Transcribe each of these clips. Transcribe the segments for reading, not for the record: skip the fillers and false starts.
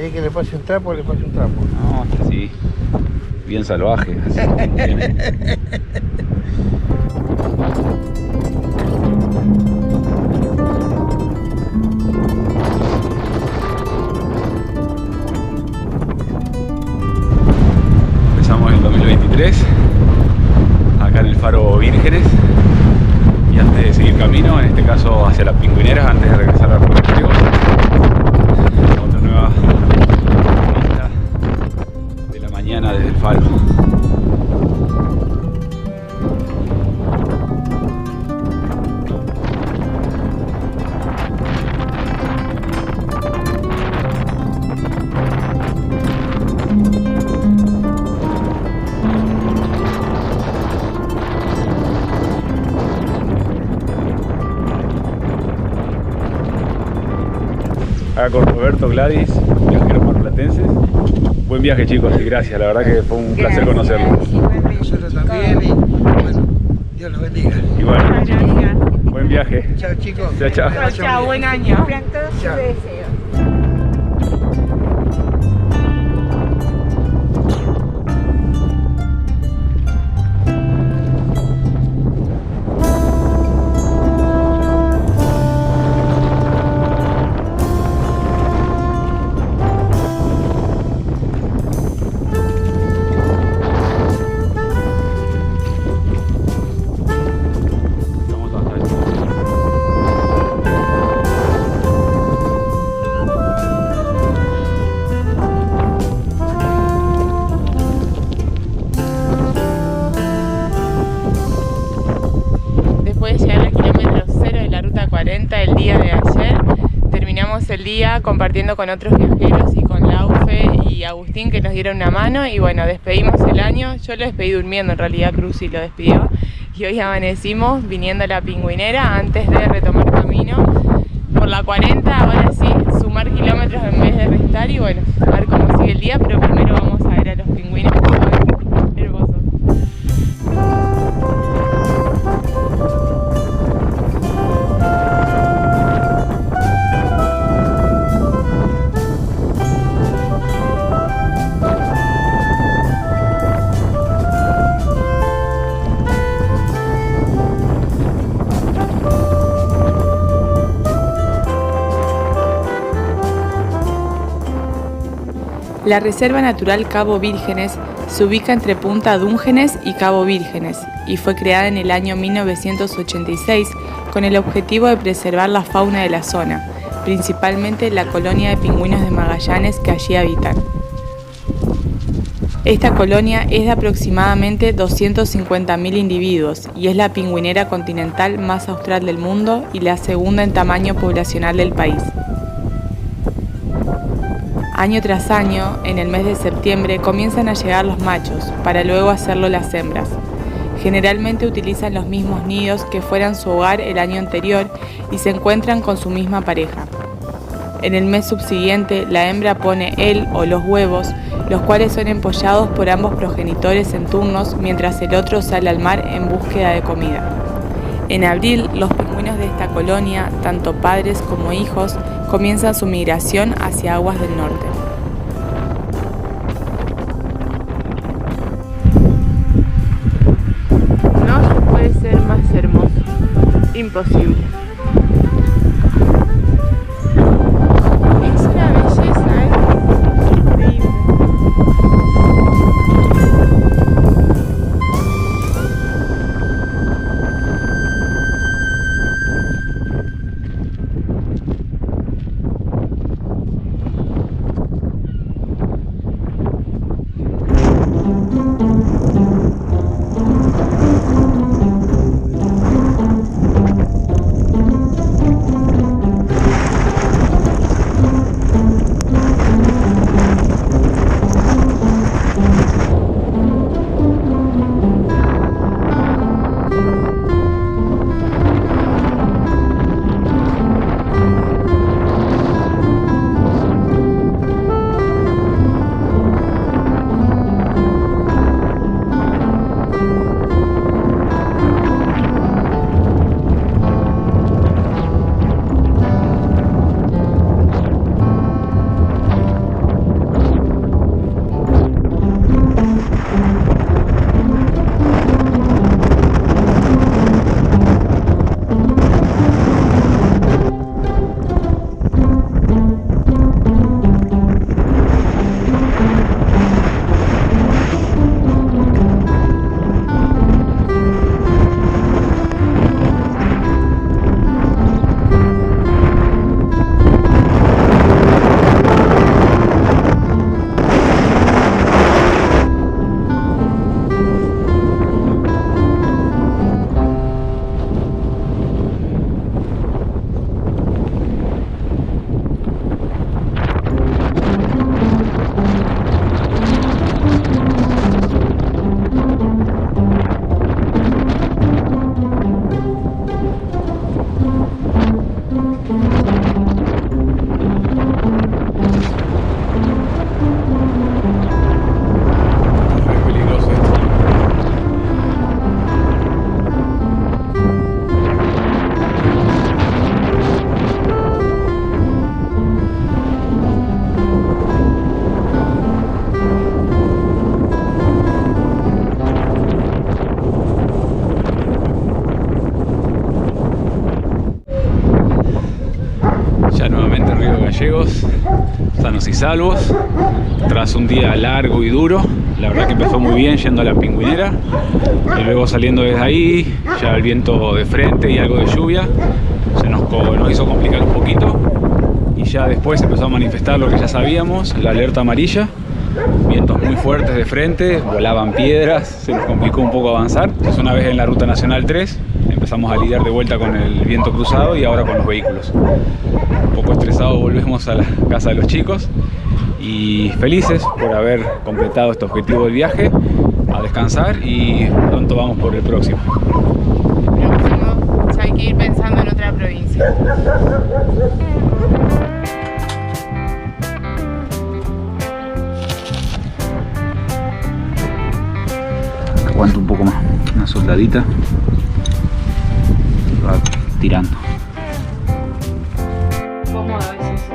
¿Quiere que le pase un trapo? Le pase un trapo. No, está así. Bien salvaje. Así. Empezamos el 2023 acá en el Faro Vírgenes y antes de seguir camino, en este caso hacia las Pingüineras, antes de regresar a Puerto Rico, otra nueva vista de la mañana desde el Faro. Acá con Roberto, Gladys, viajeros marplatenses. Buen viaje, chicos, y gracias, la verdad que fue un placer conocerlos. Nosotros también y bueno, Dios los bendiga. Igual, buen viaje. Chao, chicos. Chao, chao. Chao, buen año. Cumplan todos sus Chao. deseos. Estamos hasta el... Después de llegar al kilómetro 0 de la ruta 40 el día de ayer, terminamos el día compartiendo con otros viajeros y con Laufe y Agustín, que nos dieron una mano, y bueno, despedimos el año. Yo lo despedí durmiendo, en realidad Cruci lo despidió, y hoy amanecimos viniendo a la Pingüinera antes de retomar camino por la 40, ahora sí, sumar kilómetros en vez de restar, y bueno, a ver cómo sigue el día, pero primero vamos a ver a los pingüinos que son hermosos. La Reserva Natural Cabo Vírgenes se ubica entre Punta Dúngenes y Cabo Vírgenes y fue creada en el año 1986 con el objetivo de preservar la fauna de la zona, principalmente la colonia de pingüinos de Magallanes que allí habitan. Esta colonia es de aproximadamente 250.000 individuos y es la pingüinera continental más austral del mundo y la segunda en tamaño poblacional del país. Año tras año, en el mes de septiembre, comienzan a llegar los machos, para luego hacerlo las hembras. Generalmente utilizan los mismos nidos que fueran su hogar el año anterior y se encuentran con su misma pareja. En el mes subsiguiente, la hembra pone el o los huevos, los cuales son empollados por ambos progenitores en turnos, mientras el otro sale al mar en búsqueda de comida. En abril, los pingüinos de esta colonia, tanto padres como hijos, comienzan su migración hacia aguas del norte. No puede ser más hermoso. Imposible. Es una belleza, increíble. sanos y salvos, tras un día largo y duro. La verdad que empezó muy bien yendo a la Pingüinera y luego saliendo desde ahí, ya el viento de frente y algo de lluvia nos hizo complicar un poquito, y ya después empezó a manifestar lo que ya sabíamos, la alerta amarilla. Vientos muy fuertes de frente, volaban piedras, se nos complicó un poco avanzar. Entonces, una vez en la Ruta Nacional 3 empezamos a lidiar de vuelta con el viento cruzado y ahora con los vehículos. Un poco estresados volvemos a la casa de los chicos y felices por haber completado este objetivo del viaje, a descansar, y pronto vamos por el próximo. Próximo, ya hay que ir pensando en otra provincia. Aguanto un poco más, una soldadita va tirando. Cómodo a veces.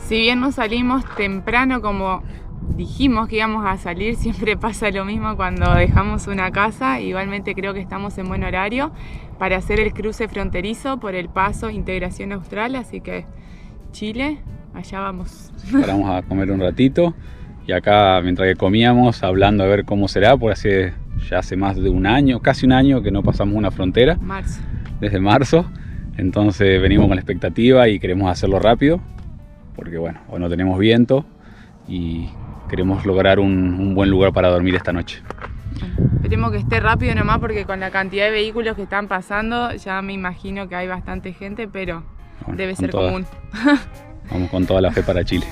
Si bien no salimos temprano como dijimos que íbamos a salir, siempre pasa lo mismo cuando dejamos una casa. Igualmente creo que estamos en buen horario para hacer el cruce fronterizo por el paso Integración Austral, así que Chile, allá vamos. Paramos a comer un ratito y acá, mientras que comíamos, hablando a ver cómo será, porque ya hace más de un año, casi un año que no pasamos una frontera. Marzo. Desde marzo, entonces venimos con la expectativa y queremos hacerlo rápido, porque bueno, hoy no tenemos viento y queremos lograr un buen lugar para dormir esta noche. Esperemos que esté rápido nomás, porque con la cantidad de vehículos que están pasando ya me imagino que hay bastante gente, pero bueno, debe ser común. Vamos con toda la fe para Chile.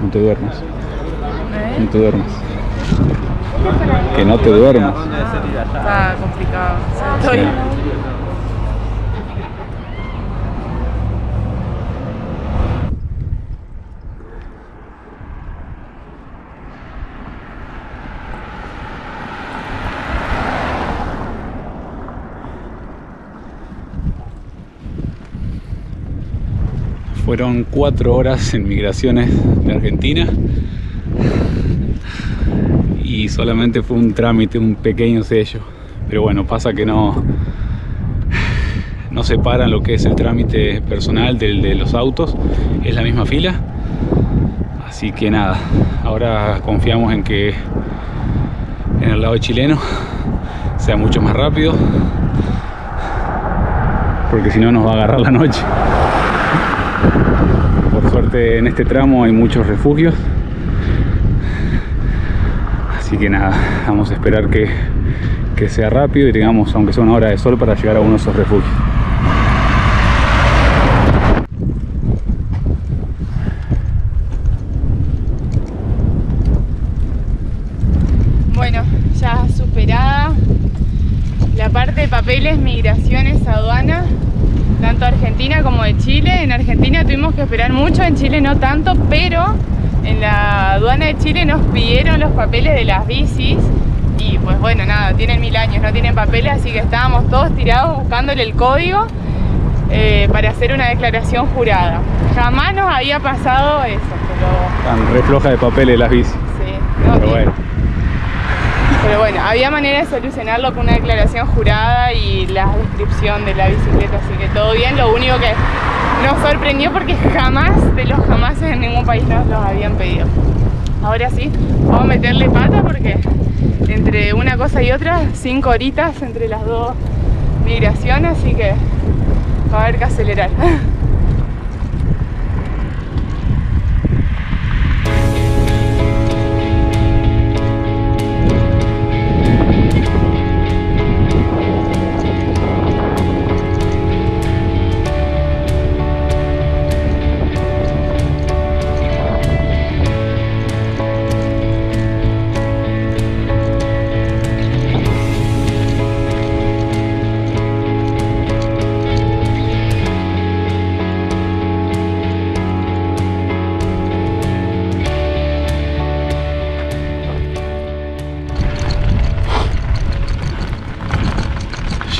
No te duermas. No te duermas. Que no te duermas. Está complicado. Estoy... Sí. Fueron 4 horas en migraciones de Argentina y solamente fue un trámite, un pequeño sello. Pero bueno, pasa que no separan lo que es el trámite personal del de los autos, es la misma fila. Así que nada, ahora confiamos en que en el lado chileno sea mucho más rápido, porque si no nos va a agarrar la noche. Por suerte en este tramo hay muchos refugios, así que nada, vamos a esperar que sea rápido y tengamos aunque sea una hora de sol para llegar a uno de esos refugios. Bueno, ya superada la parte de papeles, migraciones, aduana, tanto Argentina como de Chile. En Argentina tuvimos que esperar mucho, en Chile no tanto, pero en la aduana de Chile nos pidieron los papeles de las bicis y pues bueno, nada, tienen 1000 años, no tienen papeles, así que estábamos todos tirados buscándole el código para hacer una declaración jurada. Jamás nos había pasado eso, pero... Tan re floja de papeles las bicis. Sí, no, Pero bueno. Pero bueno, había manera de solucionarlo con una declaración jurada y la descripción de la bicicleta, así que todo bien. Lo único que nos sorprendió porque jamás de los jamases en ningún país nos los habían pedido. Ahora sí, vamos a meterle pata porque entre una cosa y otra, 5 horitas entre las dos migraciones, así que va a haber que acelerar.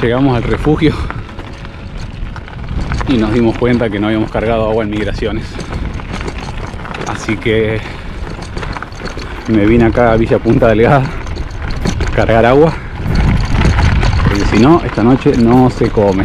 Llegamos al refugio y nos dimos cuenta que no habíamos cargado agua en migraciones, así que me vine acá a Villa Punta Delgada a cargar agua, porque si no, esta noche no se come.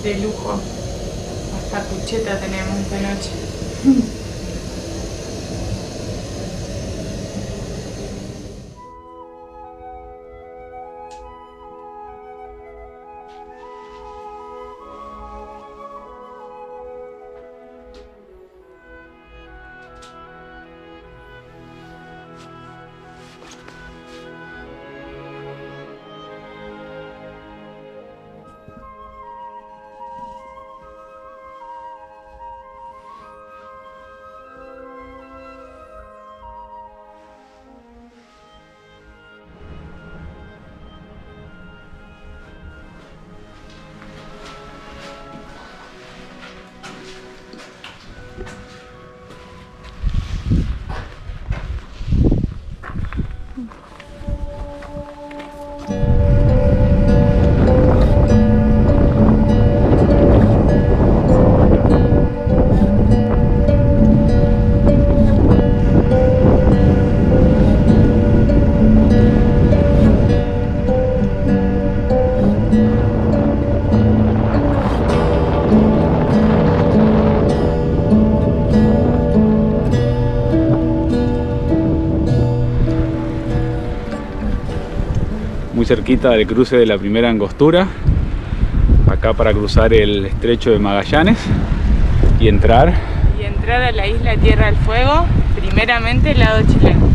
De lujo, hasta cucheta tenemos esta noche. Muy cerquita del cruce de la Primera Angostura, acá para cruzar el estrecho de Magallanes y entrar A la isla Tierra del Fuego, primeramente el lado chileno.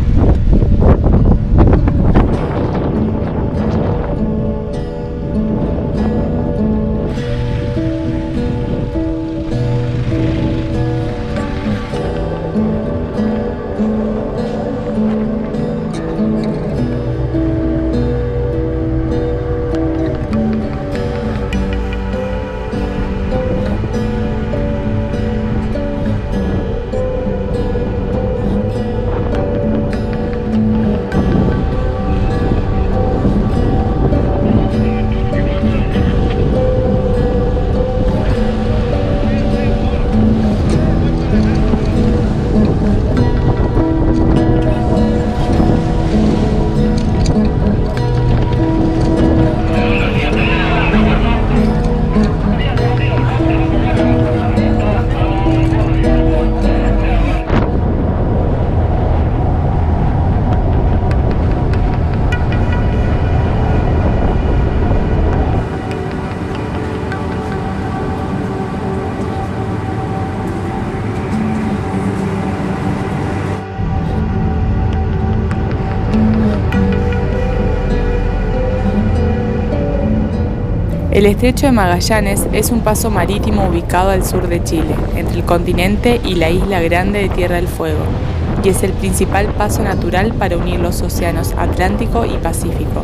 El Estrecho de Magallanes es un paso marítimo ubicado al sur de Chile, entre el continente y la isla grande de Tierra del Fuego, y es el principal paso natural para unir los océanos Atlántico y Pacífico.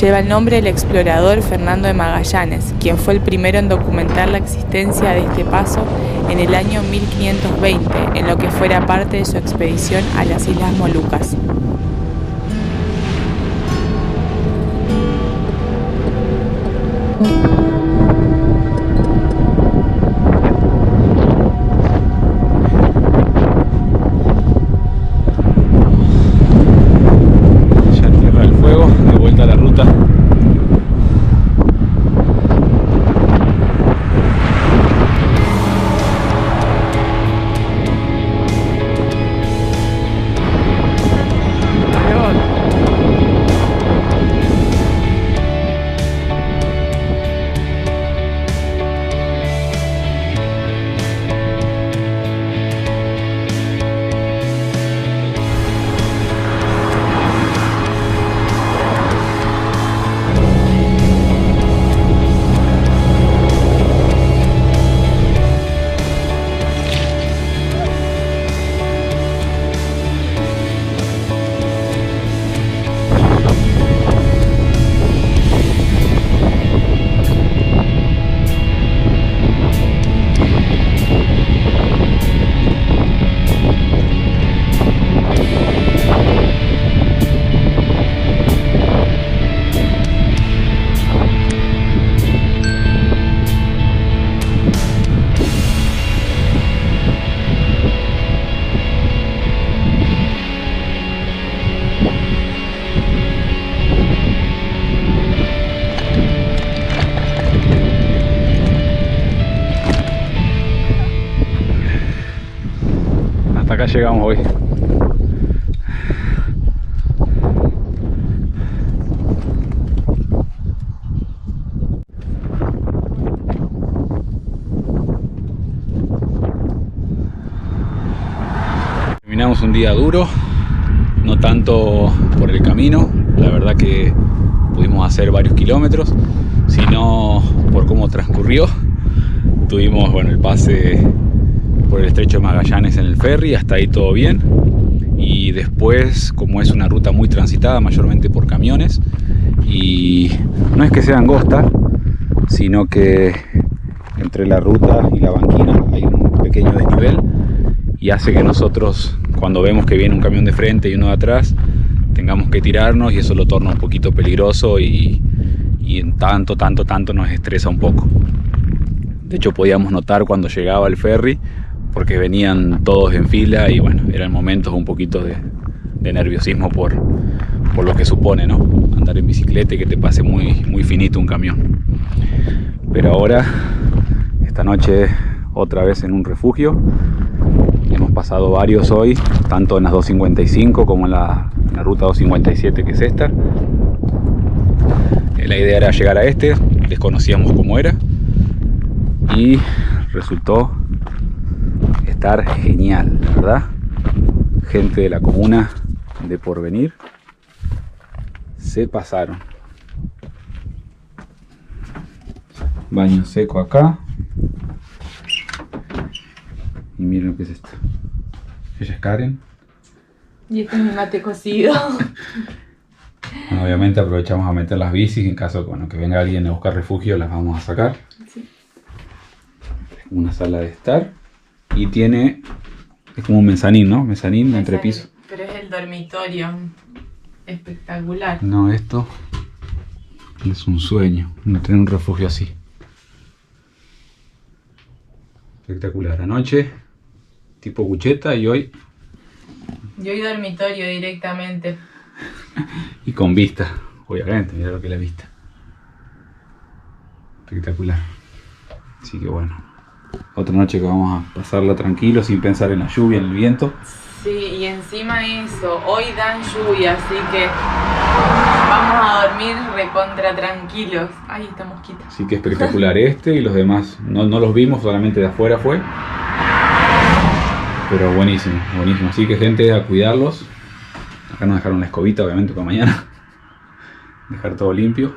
Lleva el nombre del explorador Fernando de Magallanes, quien fue el primero en documentar la existencia de este paso en el año 1520, en lo que fuera parte de su expedición a las Islas Molucas. Ya en Tierra del Fuego, de vuelta a la ruta. Hasta acá llegamos hoy. Terminamos un día duro, no tanto por el camino, la verdad que pudimos hacer varios kilómetros, sino por cómo transcurrió. Tuvimos, bueno, el pase por el Estrecho de Magallanes en el ferry, hasta ahí todo bien, y después, como es una ruta muy transitada mayormente por camiones, y no es que sea angosta, sino que entre la ruta y la banquina hay un pequeño desnivel y hace que nosotros, cuando vemos que viene un camión de frente y uno de atrás, tengamos que tirarnos, y eso lo torna un poquito peligroso y en tanto nos estresa un poco. De hecho, podíamos notar cuando llegaba el ferry, porque venían todos en fila y bueno, eran momentos un poquito de nerviosismo por lo que supone, ¿no? Andar en bicicleta y que te pase muy finito un camión. Pero ahora, esta noche, otra vez en un refugio. Hemos pasado varios hoy, tanto en las 255 como en la ruta 257, que es esta. La idea era llegar a este, desconocíamos cómo era y resultó estar genial, la verdad. Gente de la comuna de Porvenir se pasaron. Baño seco acá. Y miren lo que es esto. Ella es Karen. Y este es mi mate cocido. Bueno, obviamente aprovechamos a meter las bicis en caso de que venga alguien a buscar refugio, las vamos a sacar. Sí. Una sala de estar. Y tiene, es como un mezanín, ¿no? Mezanín, entrepiso. Pero es el dormitorio. Espectacular. No, esto es un sueño, no tener un refugio así. Espectacular. Anoche, tipo cucheta, y hoy dormitorio directamente. Y con vista, obviamente, mira lo que es la vista. Espectacular. Así que bueno, otra noche que vamos a pasarla tranquilo, sin pensar en la lluvia, en el viento. Sí, y encima eso, hoy dan lluvia, así que vamos a dormir recontra tranquilos. Ahí está mosquita. Así que espectacular este, y los demás no los vimos, solamente de afuera fue. Pero buenísimo, buenísimo. Así que gente, a cuidarlos. Acá nos dejaron la escobita, obviamente, para mañana. Dejar todo limpio.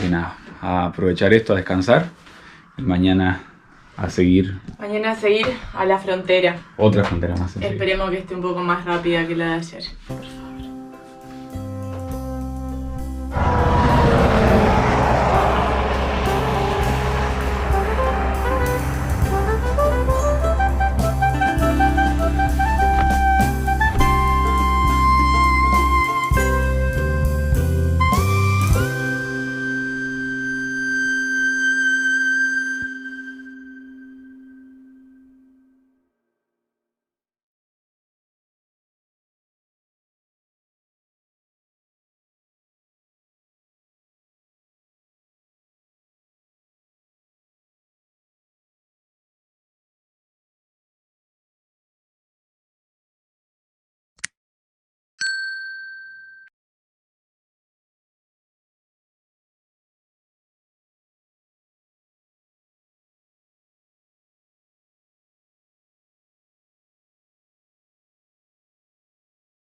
Y nada, a aprovechar esto, a descansar y mañana a seguir. Mañana a seguir a la frontera. Otra frontera más. Esperemos que esté un poco más rápida que la de ayer.